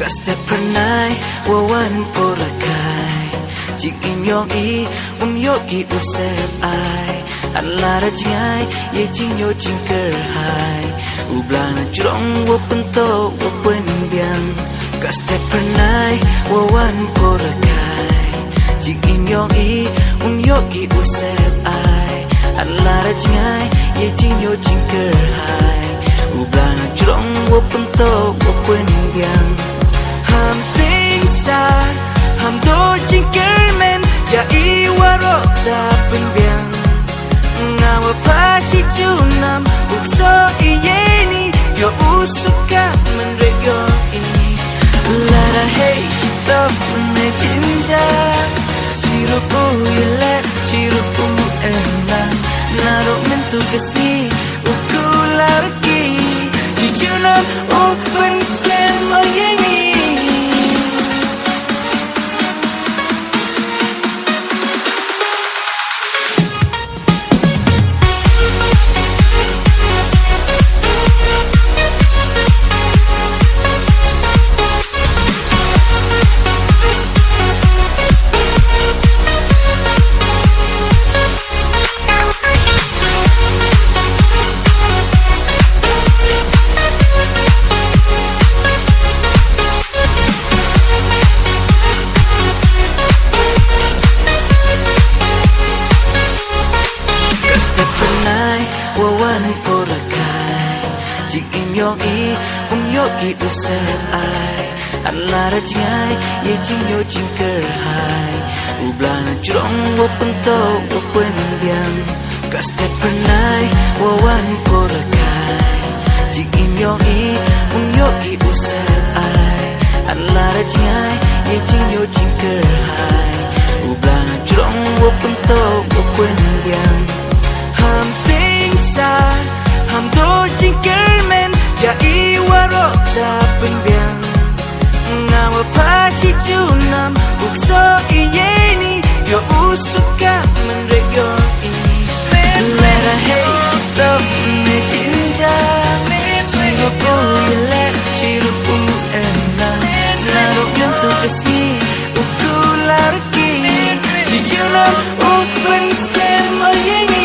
Step pernai wawan porakai Jing im yong i yogi usep ai An lara jingai ye jing yo jing kerhai Ublana jurong wo pento wo pen biang Step pernai wawan porakai Jing im yong i yogi usep ai An lara jingai ye jing yo jing kerhai Ublana jurong wo pento wo pen biang Ham pingsan, ham do jingkermen, ya iwaro da penbiang. Ngawa paci junam, ukso iyeni, yo usuka menrego ini. Lara hei cito ne jinja, sirupu ile, sirupu enak. Naro mentu kesi, ukularki, jujunam open scan oyeni. Yogi usep ai An lara jingai ye jing yo jing kerhai Ublana jurong wo pento wo pen biang Kaste pernai wawan porakai Jing im yogi usep ai An lara jingai ye jing yo jing kerhai Ublana jurong wo pento wo pen biang Ham pingsan ham do jing kermen Ya iwaro da penbiang Ngawa paci junam Ukso iyeni Yo usuka menrego ini Lera hei cito ne jinja Sirupu ile Sirupu enak Narok yantu kesi Ukularki Jujunam open scan oyeni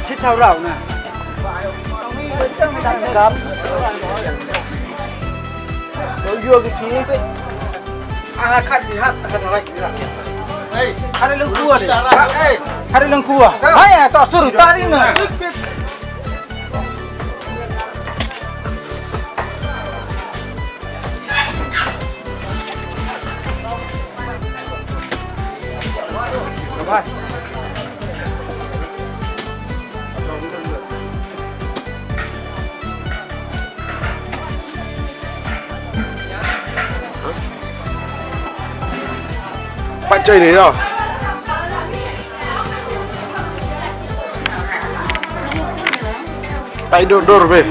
Chết thao rau nè. Cắm. Rồi vô cái kia. Khát gì hát lạnh gì là. Hey, ada lưng cua đi. Hey, ada lưng cua. Hai, tak suruh tadi nè. Bạn chơi đấy rồi. Tay đổ về.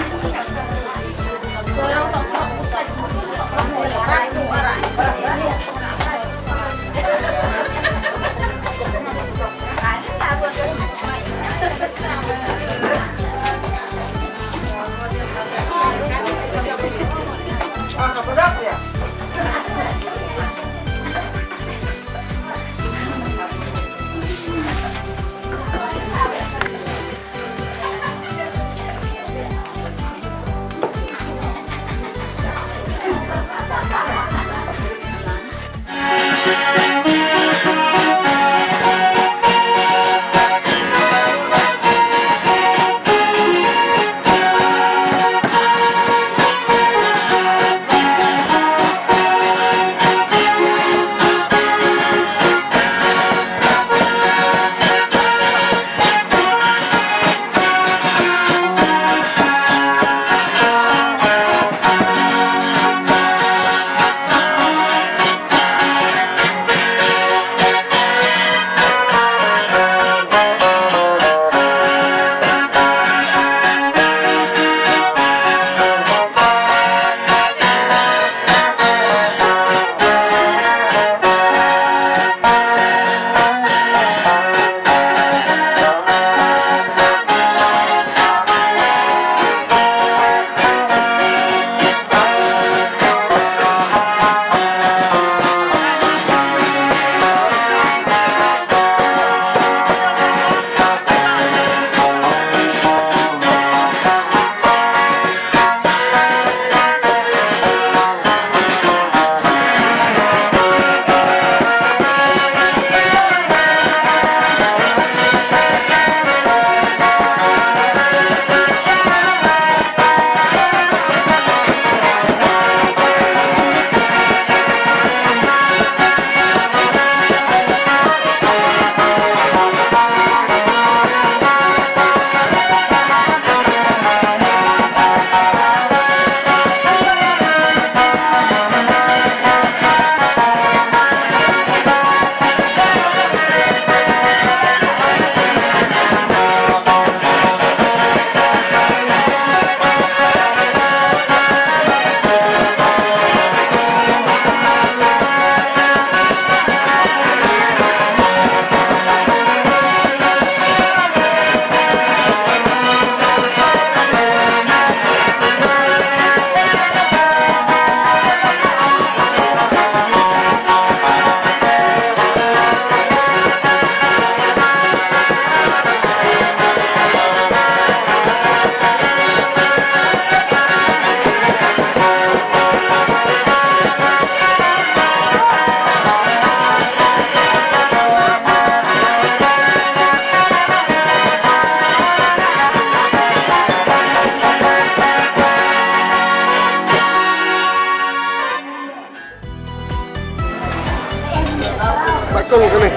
Cung cái này.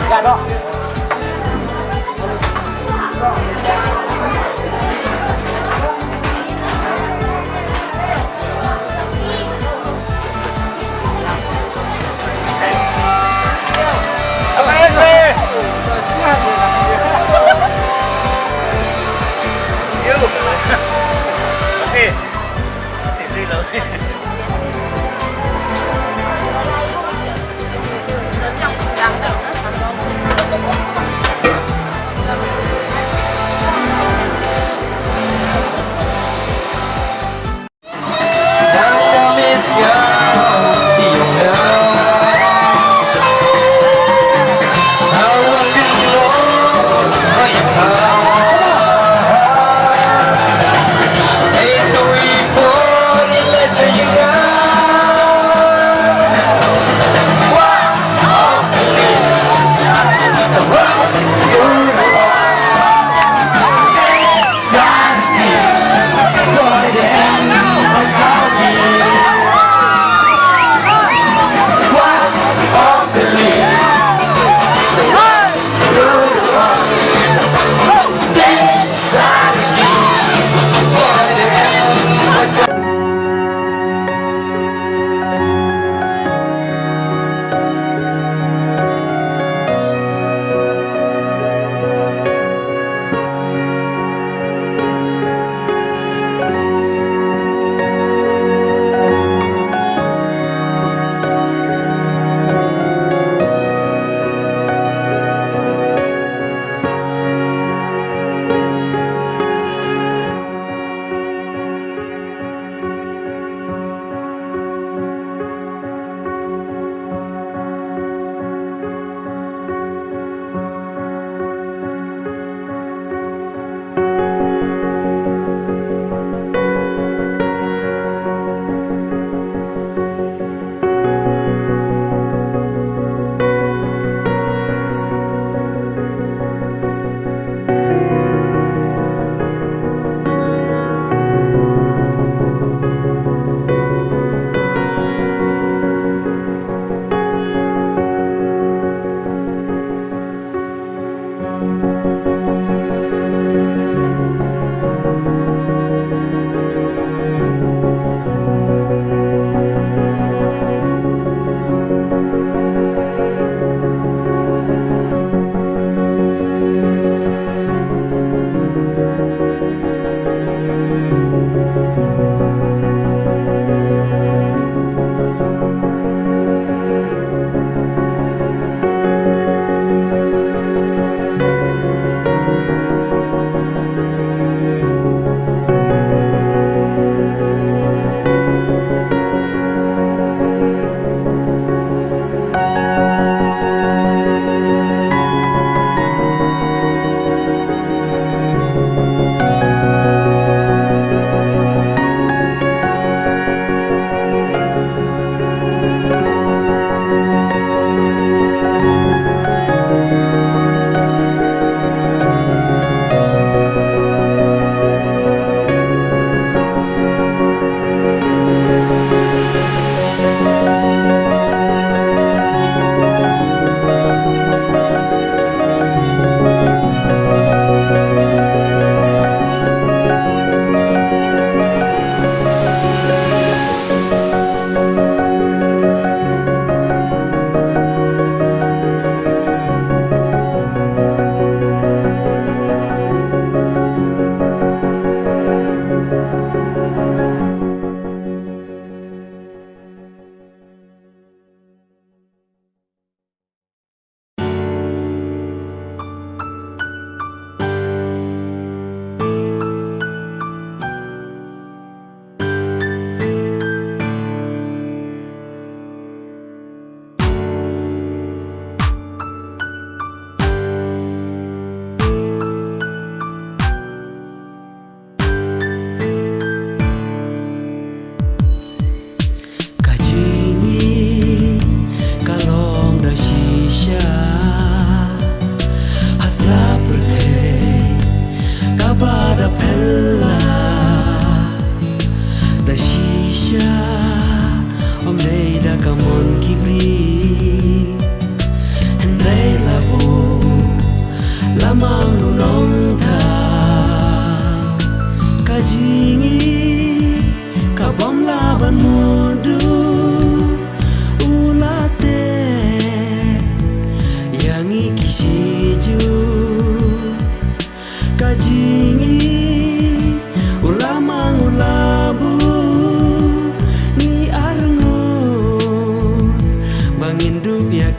Dạ đó.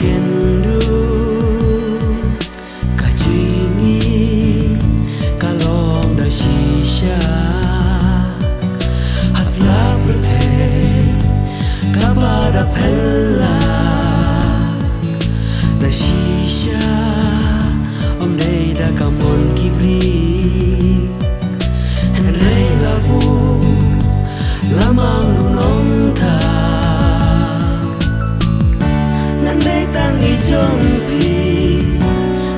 kendo kajingi kalong da shisha hasla berte kabada pella da shisha om dei da kamon kibri en rei labu lamang nunong tha nan dei tang I jong pi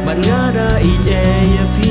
ban ngada I e ya pi